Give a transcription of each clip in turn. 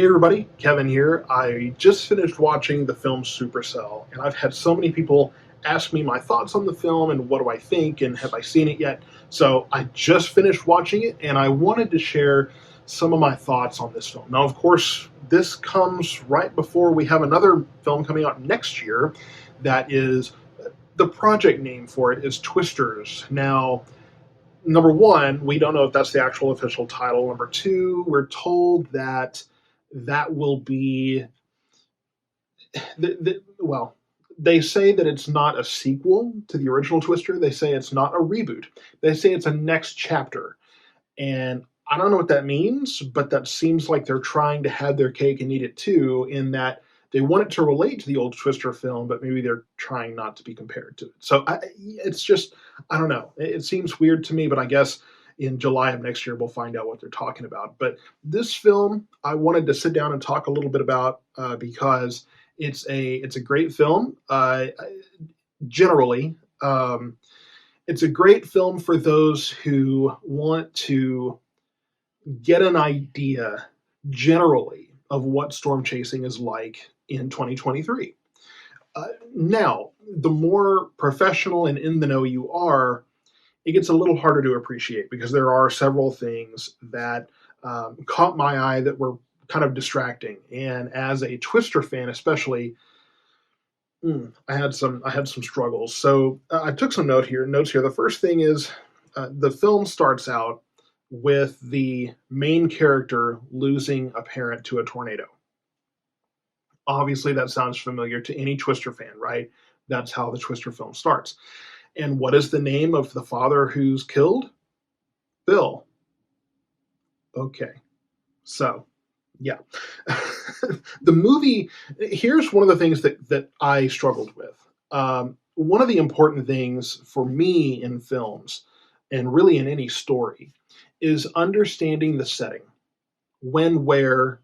everybody, Kevin here. I just finished watching the film Supercell, and I've had so many people ask me my thoughts on the film and what do I think and have I seen it yet. So I just finished watching it, and I wanted to share some of my thoughts on this film. Now, of course, this comes right before we have another film coming out next year that is the project name for it is Twisters. Now, number one, we don't know if that's the actual official title. Number two, we're told that that will be well. They say that it's not a sequel to the original Twister. They say it's not a reboot. They say it's a next chapter, and I don't know what that means, but that seems like they're trying to have their cake and eat it too. In that they want it to relate to the old Twister film, but maybe they're trying not to be compared to it. So it's just, I don't know. It seems weird to me, but I guess in July of next year we'll find out what they're talking about. But this film, I wanted to sit down and talk a little bit about because it's a great film. Generally, it's a great film for those who want to get an idea generally of what storm chasing is like in 2023. Now, the more professional and in the know you are, it gets a little harder to appreciate because there are several things that caught my eye that were kind of distracting. And as a Twister fan, especially, I had some struggles. So I took some notes here. The first thing is the film starts out with the main character losing a parent to a tornado. Obviously, that sounds familiar to any Twister fan, right? That's how the Twister film starts. And what is the name of the father who's killed? Bill. Okay. So, yeah. The movie, here's one of the things that I struggled with. One of the important things for me in films, and really in any story, is understanding the setting. When, where,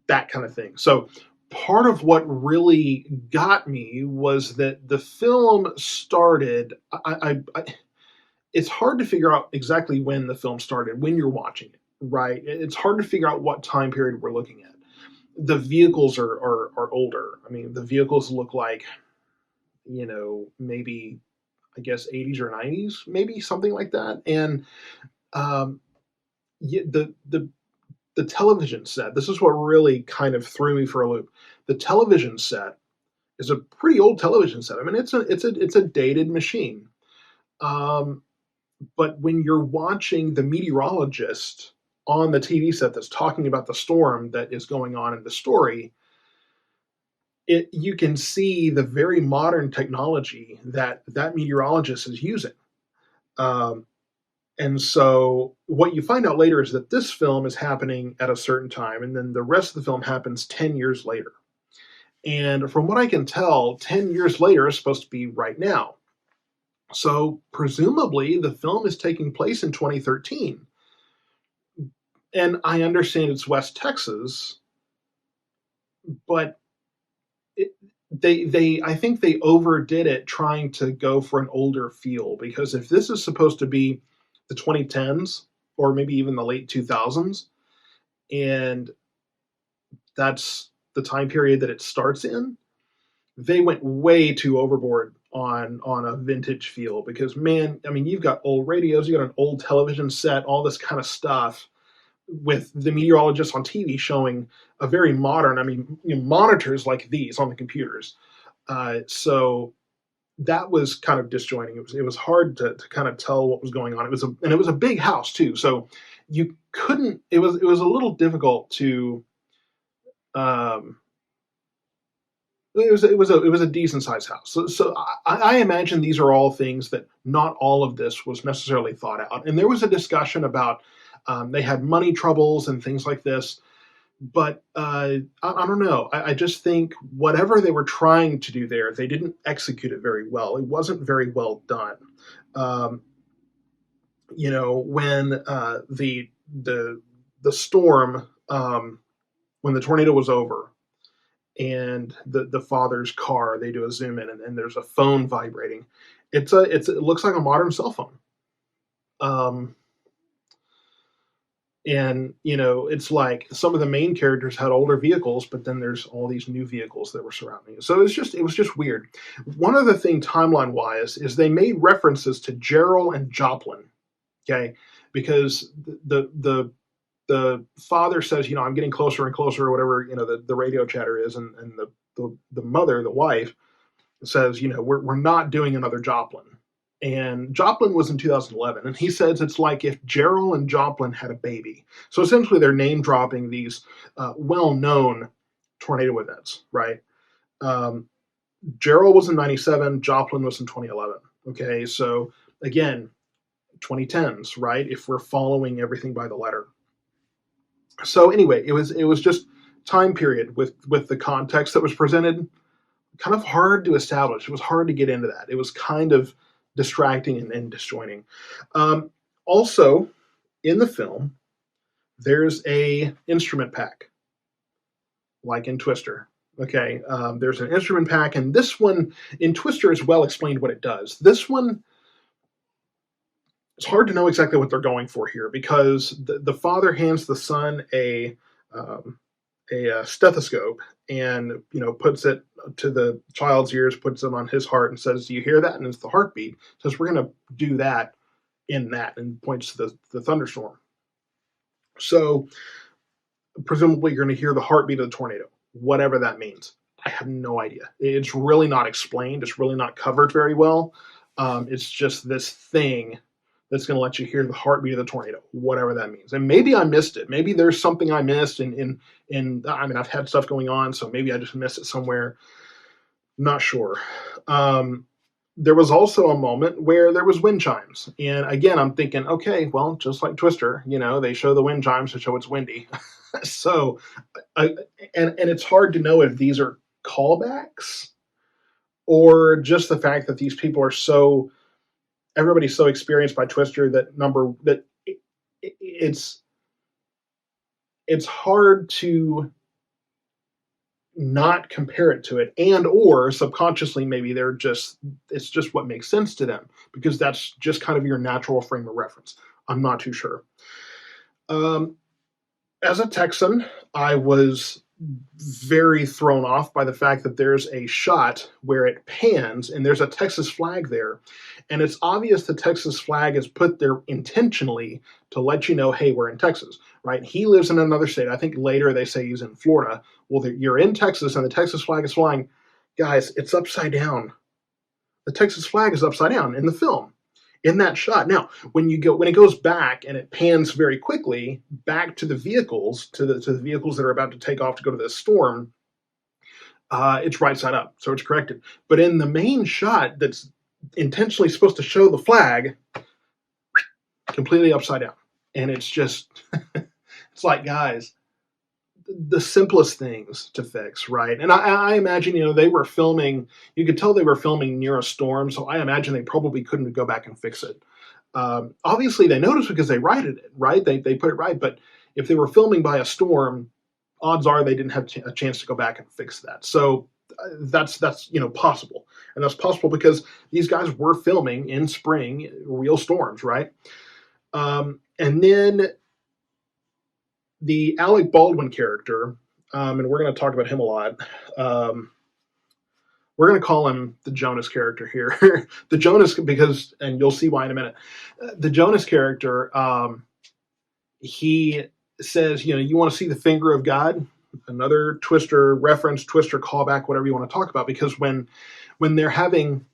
that kind of thing. So part of what really got me was that the film started. It's hard to figure out exactly when the film started when you're watching it, right? It's hard to figure out what time period we're looking at. The vehicles are older. I mean, the vehicles look like, maybe, I guess, 80s or 90s, maybe something like that. And the television set, this is what really kind of threw me for a loop. The television set is a pretty old television set. I mean, it's a dated machine. But when you're watching the meteorologist on the TV set that's talking about the storm that is going on in the story, you can see the very modern technology that meteorologist is using. And so what you find out later is that this film is happening at a certain time, and then the rest of the film happens 10 years later. And from what I can tell, 10 years later is supposed to be right now. So presumably the film is taking place in 2013. And I understand it's West Texas, but I think they overdid it trying to go for an older feel, because if this is supposed to be the 2010s or maybe even the late 2000s, and that's the time period that it starts in, they went way too overboard on a vintage feel. Because, man, I mean, you've got old radios, you got an old television set, all this kind of stuff, with the meteorologist on TV showing a very modern, monitors like these on the computers. So that was kind of disjointing. It was hard to kind of tell what was going on. It was a big house too, so you couldn't. It was a little difficult to. It was a decent sized house. So I imagine these are all things that not all of this was necessarily thought out. And there was a discussion about they had money troubles and things like this. But I don't know. I just think whatever they were trying to do there, they didn't execute it very well. It wasn't very well done. When the storm, when the tornado was over, and the father's car, they do a zoom in, and there's a phone vibrating. It looks like a modern cell phone. And it's like some of the main characters had older vehicles, but then there's all these new vehicles that were surrounding it. So it was just weird. One other thing, timeline wise, is they made references to Gerald and Joplin. Okay, because the father says, I'm getting closer and closer, or whatever the radio chatter is, and the mother, the wife, says, we're not doing another Joplin. And Joplin was in 2011, and he says it's like if Gerald and Joplin had a baby. So essentially, they're name dropping these well-known tornado events, right? Um, Gerald was in '97, Joplin was in 2011. Okay, so again, 2010s, right? If we're following everything by the letter. So anyway, it was just time period with the context that was presented, kind of hard to establish. It was hard to get into that. It was kind of distracting and disjointing. Um, Also, in the film, there's a instrument pack, like in Twister. Okay, there's an instrument pack, and this one in Twister is well explained what it does. This one, it's hard to know exactly what they're going for here, because the father hands the son um, a stethoscope, and puts it to the child's ears, puts it on his heart, and says, "Do you hear that?" And it's the heartbeat. Says, "We're going to do that in that," and points to the thunderstorm. So presumably you're going to hear the heartbeat of the tornado, whatever that means. I have no idea. It's really not explained. It's really not covered very well. It's just this thing that's going to let you hear the heartbeat of the tornado, whatever that means. And maybe I missed it. Maybe there's something I missed in I mean, I've had stuff going on, so maybe I just missed it somewhere. Not sure. There was also a moment where there was wind chimes. And again, I'm thinking, okay, well, just like Twister, they show the wind chimes to show it's windy. So, and it's hard to know if these are callbacks or just the fact that these people are everybody's so experienced by Twister that it's hard to not compare it to it, and or subconsciously maybe it's just what makes sense to them, because that's just kind of your natural frame of reference. I'm not too sure. Um, as a Texan, I was very thrown off by the fact that there's a shot where it pans and there's a Texas flag there. And it's obvious the Texas flag is put there intentionally to let you know, hey, we're in Texas, right? He lives in another state. I think later they say he's in Florida. Well, you're in Texas and the Texas flag is flying. Guys, it's upside down. The Texas flag is upside down in the film, in that shot. Now, when it goes back and it pans very quickly back to the vehicles, to the vehicles that are about to take off to go to the storm, it's right side up, so it's corrected. But in the main shot that's intentionally supposed to show the flag, completely upside down. And it's just, it's like, guys, the simplest things to fix, right? And I imagine, they were filming, you could tell they were filming near a storm, so I imagine they probably couldn't go back and fix it. Obviously, they noticed because they righted it, right? They put it right, but if they were filming by a storm, odds are they didn't have a chance to go back and fix that. So that's possible, and that's possible because these guys were filming in spring, real storms, right? And then the Alec Baldwin character, and we're going to talk about him a lot. We're going to call him the Jonas character here. The Jonas, because, and you'll see why in a minute. The Jonas character, he says, you want to see the finger of God? Another Twister reference, Twister callback, whatever you want to talk about. Because when they're having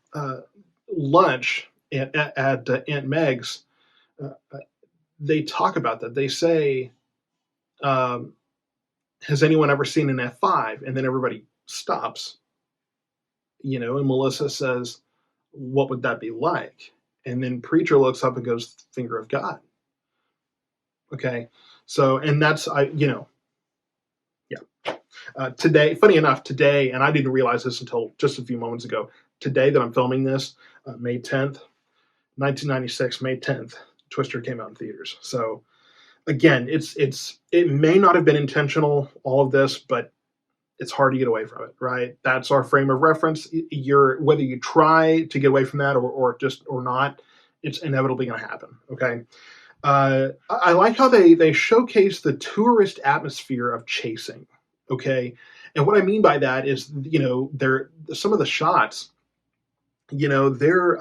lunch at Aunt Meg's, they talk about that. They say, has anyone ever seen an F5? And then everybody stops, and Melissa says, what would that be like? And then Preacher looks up and goes, finger of God. Okay. So, and that's, yeah. Today, funny enough, today, and I didn't realize this until just a few moments ago, today that I'm filming this, May 10th, 1996, May 10th, Twister came out in theaters. So, again, it may not have been intentional, all of this, but it's hard to get away from it, right? That's our frame of reference. Whether you try to get away from that or not, it's inevitably going to happen. Okay. I like how they showcase the tourist atmosphere of chasing. Okay, and what I mean by that is, they're some of the shots. They're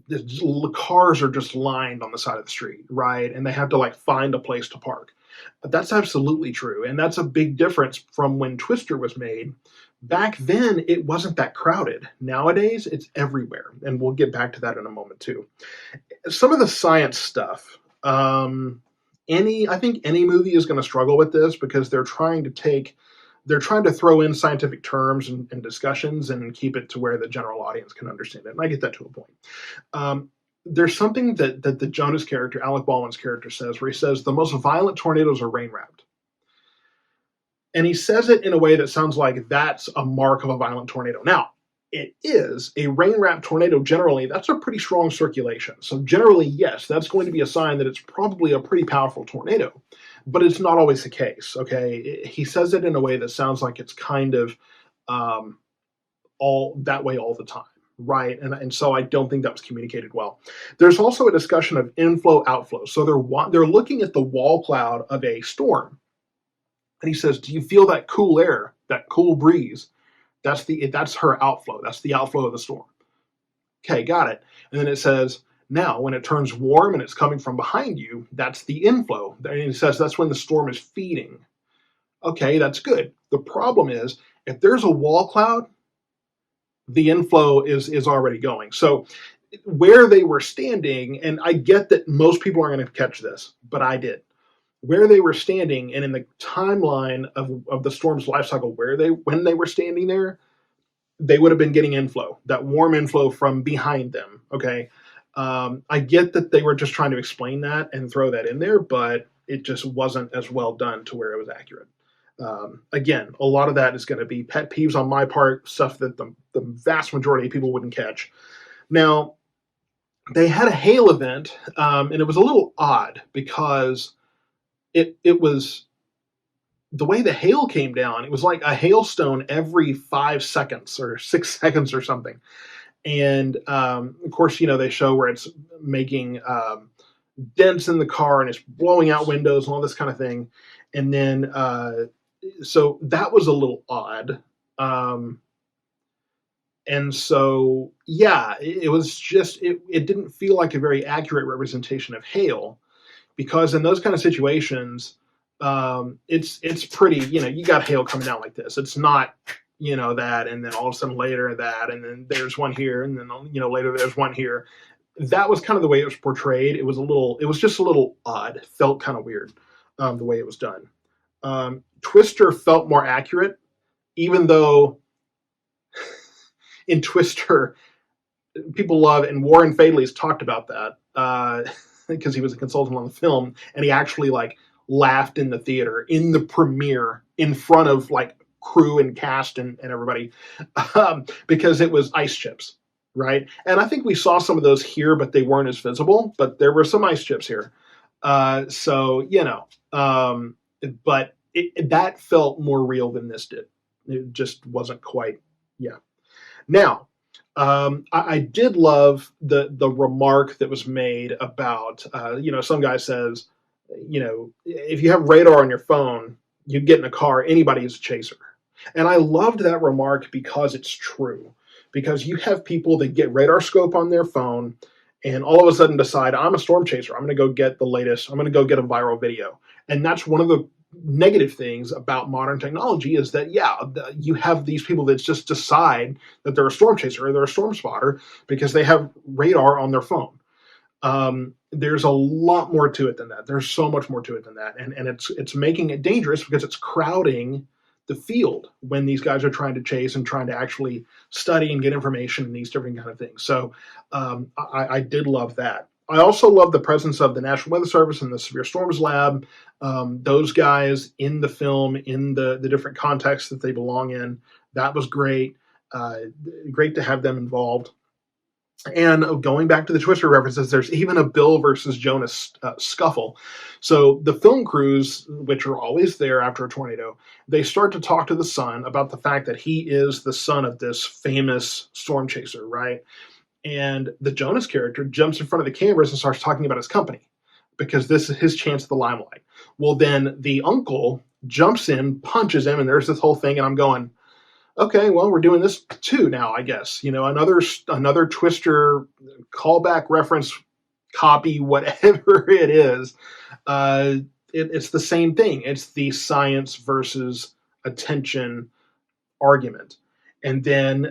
the cars are just lined on the side of the street, right? And they have to like find a place to park. That's absolutely true, and that's a big difference from when Twister was made. Back then, it wasn't that crowded. Nowadays, it's everywhere, and we'll get back to that in a moment too. Some of the science stuff. I think any movie is going to struggle with this because they're trying to throw in scientific terms and discussions and keep it to where the general audience can understand it. And I get that to a point. There's something that the Jonas character, Alec Baldwin's character, says, where he says the most violent tornadoes are rain wrapped. And he says it in a way that sounds like that's a mark of a violent tornado. Now, it is a rain-wrapped tornado. Generally, that's a pretty strong circulation. So generally, yes, that's going to be a sign that it's probably a pretty powerful tornado, but it's not always the case. Okay, he says it in a way that sounds like it's kind of all that way all the time, right? And so I don't think that was communicated well. There's also a discussion of inflow outflow. So they're looking at the wall cloud of a storm, and he says, "Do you feel that cool air, that cool breeze? That's her outflow. That's the outflow of the storm." Okay, got it. And then it says, now when it turns warm and it's coming from behind you, that's the inflow. And it says that's when the storm is feeding. Okay, that's good. The problem is if there's a wall cloud, the inflow is already going. So where they were standing, and I get that most people aren't going to catch this, but I did. Where they were standing and in the timeline of the storm's life cycle, when they were standing there, they would have been getting inflow, that warm inflow from behind them. Okay. I get that they were just trying to explain that and throw that in there, but it just wasn't as well done to where it was accurate. Again, a lot of that is going to be pet peeves on my part, stuff that the vast majority of people wouldn't catch. Now, they had a hail event, and it was a little odd because it was the way the hail came down. It was like a hailstone every 5 seconds or 6 seconds or something. And of course, they show where it's making dents in the car and it's blowing out windows and all this kind of thing. And then, so that was a little odd. And so, yeah, it was just, it didn't feel like a very accurate representation of hail. Because in those kind of situations, it's pretty, you got hail coming down like this. It's not, that, and then all of a sudden later that, and then there's one here, and then, later there's one here. That was kind of the way it was portrayed. It was just a little odd. Felt kind of weird, the way it was done. Twister felt more accurate, even though in Twister, people love, and Warren Faidley's talked about that, because he was a consultant on the film, and he actually laughed in the theater in the premiere in front of crew and cast and everybody, because it was ice chips, right? And I think we saw some of those here, but they weren't as visible. But there were some ice chips here, so but that felt more real than this did. It just wasn't quite, yeah. Now, I did love the remark that was made about, some guy says, if you have radar on your phone, you get in a car, anybody is a chaser. And I loved that remark because it's true. Because you have people that get radar scope on their phone and all of a sudden decide, I'm a storm chaser. I'm going to go get the latest. I'm going to go get a viral video. And that's one of the negative things about modern technology is that, you have these people that just decide that they're a storm chaser or they're a storm spotter because they have radar on their phone. There's a lot more to it than that. There's so much more to it than that. And it's making it dangerous because it's crowding the field when these guys are trying to chase and trying to actually study and get information and these different kind of things. So I did love that. I also love the presence of the National Weather Service and the Severe Storms Lab. Those guys in the film, in the different contexts that they belong in, that was great. Great to have them involved. And going back to the Twister references, there's even a Bill versus Jonas scuffle. So the film crews, which are always there after a tornado, they start to talk to the son about the fact that he is the son of this famous storm chaser, right? And the Jonas character jumps in front of the cameras and starts talking about his company because this is his chance at the limelight. Well, then the uncle jumps in, punches him, and there's this whole thing. And I'm going, okay, well, we're doing this too now, I guess. Another Twister callback reference copy, whatever it is. It's the same thing. It's the science versus attention argument. And then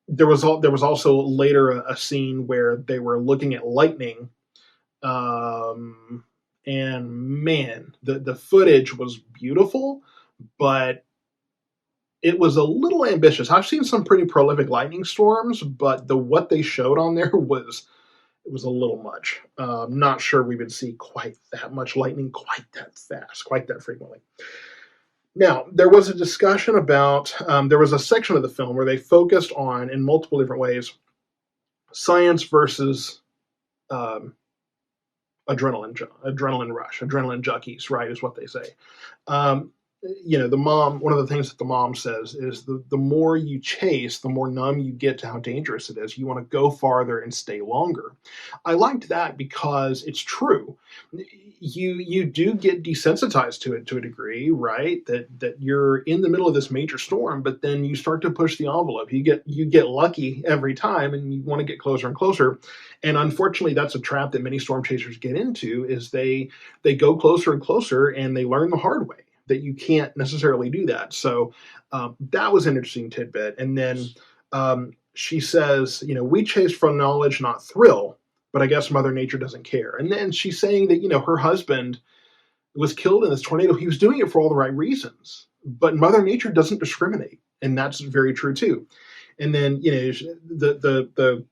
there was also later a scene where they were looking at lightning, and man, the footage was beautiful, but it was a little ambitious. I've seen some pretty prolific lightning storms, but what they showed on there was a little much. Not sure we would see quite that much lightning, quite that fast, quite that frequently. Now, there was a discussion about, there was a section of the film where they focused on, in multiple different ways, science versus adrenaline rush, adrenaline junkies, right, is what they say. The mom, one of the things that the mom says is the more you chase, the more numb you get to how dangerous it is. You want to go farther and stay longer. I liked that because it's true. You do get desensitized to it to a degree, right? That you're in the middle of this major storm, but then you start to push the envelope. You get lucky every time, and you want to get closer and closer. And unfortunately, that's a trap that many storm chasers get into. Is they go closer and closer, and they learn the hard way that you can't necessarily do that. So that was an interesting tidbit. And then she says, we chase from knowledge, not thrill, but I guess Mother Nature doesn't care. And then she's saying that, her husband was killed in this tornado. He was doing it for all the right reasons, but Mother Nature doesn't discriminate. And that's very true too. And then, the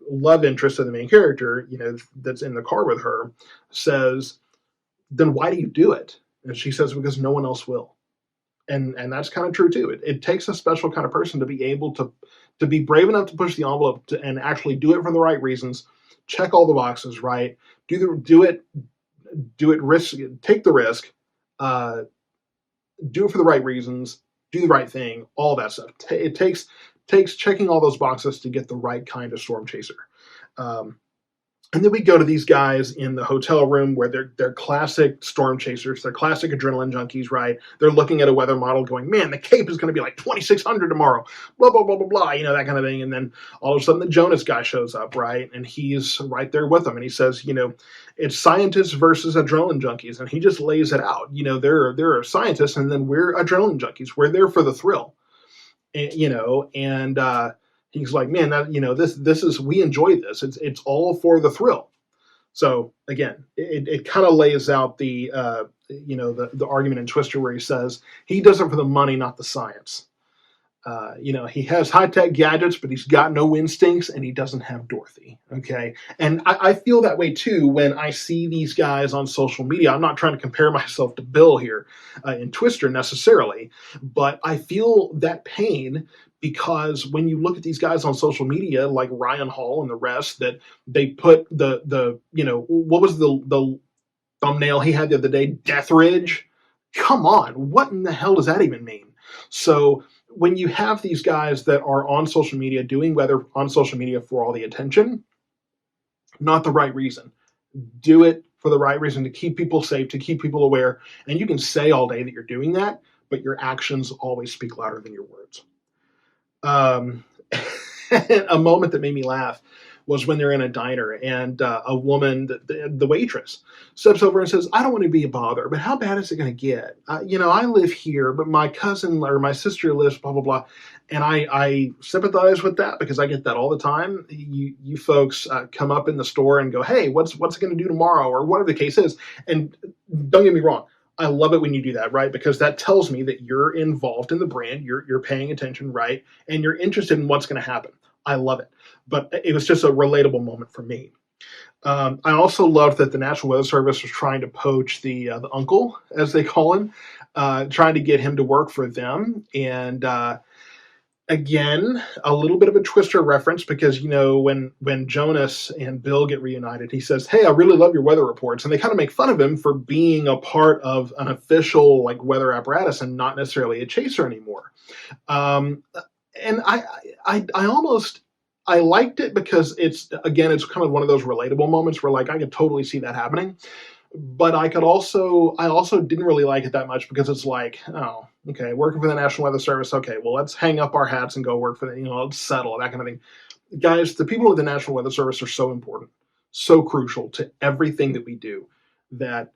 love interest of the main character, that's in the car with her says, then why do you do it? And she says, because no one else will. And that's kind of true too. It takes a special kind of person to be able to be brave enough to push the envelope and actually do it for the right reasons, check all the boxes, right? Do it, take the risk, do it for the right reasons, do the right thing, all that stuff. It takes checking all those boxes to get the right kind of storm chaser. And then we go to these guys in the hotel room where they're classic storm chasers. They're classic adrenaline junkies, right? They're looking at a weather model going, man, the Cape is going to be like 2,600 tomorrow, blah, blah, blah, blah, blah, that kind of thing. And then all of a sudden the Jonas guy shows up, right? And he's right there with them. And he says, it's scientists versus adrenaline junkies. And he just lays it out. There are scientists, and then we're adrenaline junkies. We're there for the thrill, and he's like, man, this is, we enjoy this. It's all for the thrill. So again, it kind of lays out the argument in Twister where he says he does it for the money, not the science. He has high-tech gadgets, but he's got no instincts, and he doesn't have Dorothy. Okay. And I feel that way too when I see these guys on social media. I'm not trying to compare myself to Bill here in Twister necessarily, but I feel that pain because when you look at these guys on social media, like Ryan Hall and the rest, that they put what was the thumbnail he had the other day? Death Ridge. Come on. What in the hell does that even mean? So when you have these guys that are on social media doing weather on social media for all the attention, not the right reason. Do it for the right reason, to keep people safe, to keep people aware. And you can say all day that you're doing that, but your actions always speak louder than your words. A moment that made me laugh was when they're in a diner and a woman, the waitress, steps over and says, I don't want to be a bother, but how bad is it going to get? I live here, but my cousin or my sister lives, blah, blah, blah. And I sympathize with that because I get that all the time. You folks come up in the store and go, hey, what's it going to do tomorrow, or whatever the case is. And don't get me wrong, I love it when you do that, right? Because that tells me that you're involved in the brand, you're paying attention, right? And you're interested in what's going to happen. I love it. But it was just a relatable moment for me. I also loved that the National Weather Service was trying to poach the uncle, as they call him, trying to get him to work for them. And again, a little bit of a Twister reference because, when Jonas and Bill get reunited, he says, hey, I really love your weather reports. And they kind of make fun of him for being a part of an official weather apparatus and not necessarily a chaser anymore. And I I liked it because it's kind of one of those relatable moments where like I could totally see that happening. But I also didn't really like it that much because it's like, oh, okay, working for the National Weather Service. Okay, well, let's hang up our hats and go work for let's settle, that kind of thing. Guys, the people at the National Weather Service are so important, so crucial to everything that we do, that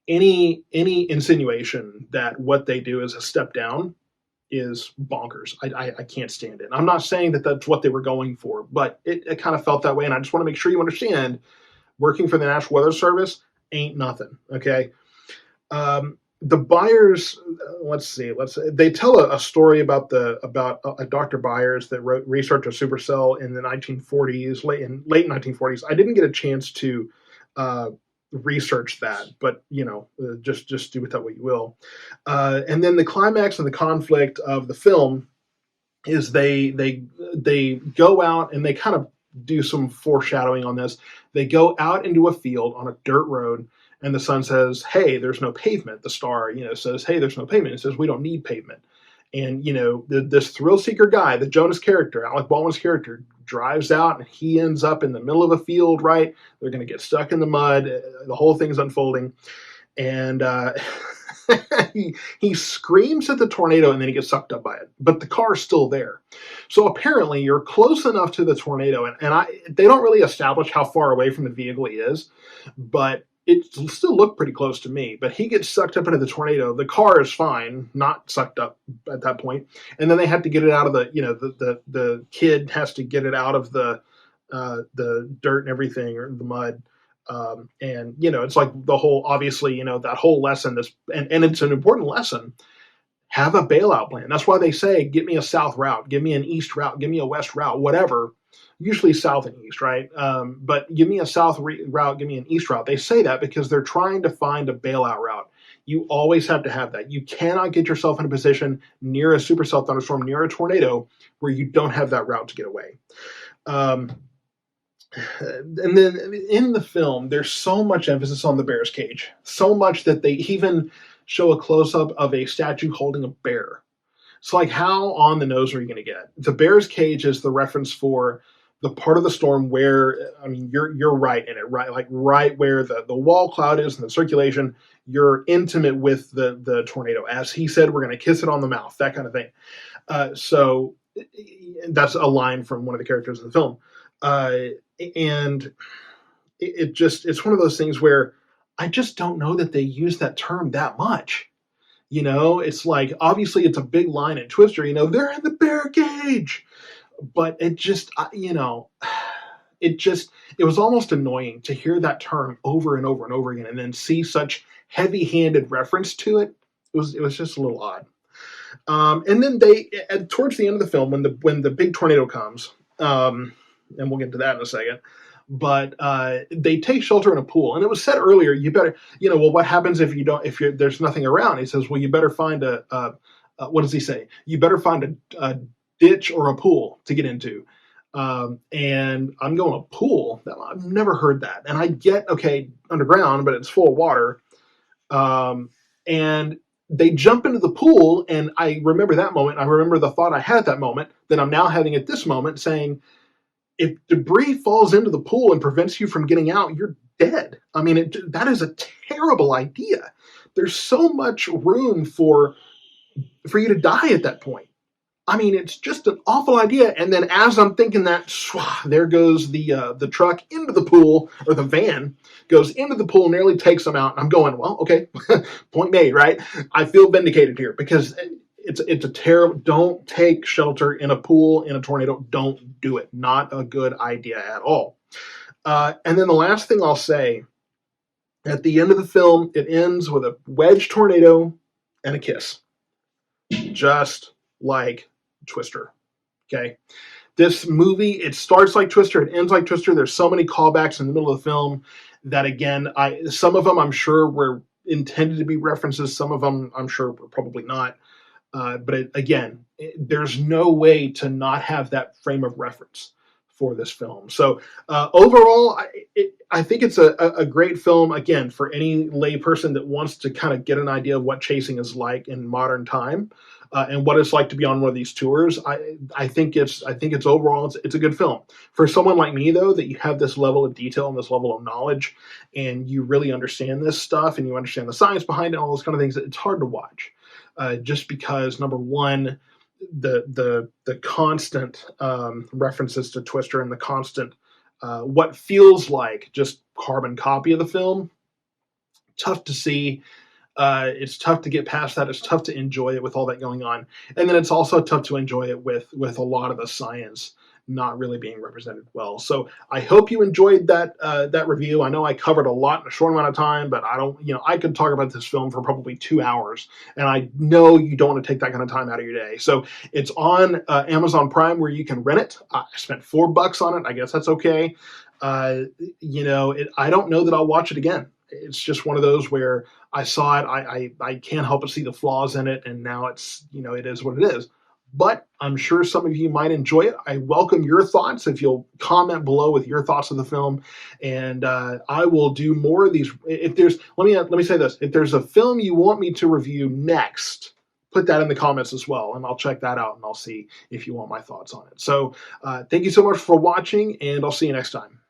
any insinuation that what they do is a step down is bonkers. I can't stand it. I'm not saying that that's what they were going for, but it kind of felt that way. And I just want to make sure you understand, working for the National Weather Service ain't nothing. Okay. The Byers, they tell a story about a Dr. Byers that wrote research of Supercell in the 1940s, late 1940s. I didn't get a chance to research that, but just do with that what you will. And then the climax and the conflict of the film is they go out and they kind of do some foreshadowing on this. They go out into a field on a dirt road, and the son says, "Hey, there's no pavement." The star, says, "Hey, there's no pavement." It says, "We don't need pavement." And this thrill seeker guy, the Jonas character, Alec Baldwin's character, drives out, and he ends up in the middle of a field. Right, they're going to get stuck in the mud. The whole thing's unfolding, and he screams at the tornado, and then he gets sucked up by it. But the car's still there. So apparently, you're close enough to the tornado, and they don't really establish how far away from the vehicle he is, but it still looked pretty close to me. But he gets sucked up into the tornado. The car is fine, not sucked up at that point. And then they have to get it out of the kid has to get it out of the dirt and everything, or the mud. And it's like the whole, obviously, that whole lesson, and it's an important lesson. Have a bailout plan. That's why they say, get me a south route, give me an east route, give me a west route, whatever. Usually south and east, right? But give me a south route, give me an east route. They say that because they're trying to find a bailout route. You always have to have that. You cannot get yourself in a position near a supercell thunderstorm, near a tornado, where you don't have that route to get away. And then in the film, there's so much emphasis on the bear's cage, so much that they even show a close-up of a statue holding a bear. So, like, how on the nose are you going to get? The bear's cage is the reference for the part of the storm where, you're right in it, right? Like right where the wall cloud is and the circulation, you're intimate with the tornado. As he said, we're going to kiss it on the mouth, that kind of thing. So that's a line from one of the characters in the film. And it's one of those things where I just don't know that they use that term that much. It's like, obviously it's a big line in Twister, they're in the bear cage, but it just, it was almost annoying to hear that term over and over and over again, and then see such heavy-handed reference to it. It was just a little odd. And then towards the end of the film, when the big tornado comes, and we'll get to that in a second, but they take shelter in a pool. And it was said earlier, you better, well, what happens if there's nothing around? He says, well, you better find what does he say? You better find a ditch or a pool to get into. And I'm going, a pool? I've never heard that. And I get, okay, underground, but it's full of water. And they jump into the pool, and I remember that moment. I remember the thought I had at that moment that I'm now having at this moment, saying, if debris falls into the pool and prevents you from getting out, you're dead. That is a terrible idea. There's so much room for you to die at that point. It's just an awful idea. And then as I'm thinking that, there goes the truck into the pool, or the van goes into the pool, nearly takes them out. And I'm going, well, okay, point made, right? I feel vindicated here, because it's a terrible, don't take shelter in a pool in a tornado. Don't do it. Not a good idea at all. And then the last thing I'll say, at the end of the film, it ends with a wedge tornado and a kiss. Just like Twister. Okay. This movie, it starts like Twister, it ends like Twister. There's so many callbacks in the middle of the film that, again, some of them I'm sure were intended to be references. Some of them I'm sure were probably not. But there's no way to not have that frame of reference for this film. So overall, I think it's a great film, again, for any lay person that wants to kind of get an idea of what chasing is like in modern time. and what it's like to be on one of these tours. I think it's overall it's a good film. For someone like me though, that you have this level of detail and this level of knowledge, and you really understand this stuff and you understand the science behind it, and all those kind of things, it's hard to watch. Just because, number one, the constant references to Twister and the constant what feels like just carbon copy of the film, tough to see. It's tough to get past that. It's tough to enjoy it with all that going on, and then it's also tough to enjoy it with a lot of the science not really being represented well. So I hope you enjoyed that review. I know I covered a lot in a short amount of time, but I could talk about this film for probably 2 hours, and I know you don't want to take that kind of time out of your day. So it's on Amazon Prime where you can rent it. I spent $4 on it. I guess that's okay. I don't know that I'll watch it again. It's just one of those where I saw it, I can't help but see the flaws in it, and now it's, it is what it is. But I'm sure some of you might enjoy it. I welcome your thoughts if you'll comment below with your thoughts of the film, and I will do more of these. If there's, let me say this: if there's a film you want me to review next, put that in the comments as well, and I'll check that out and I'll see if you want my thoughts on it. So thank you so much for watching, and I'll see you next time.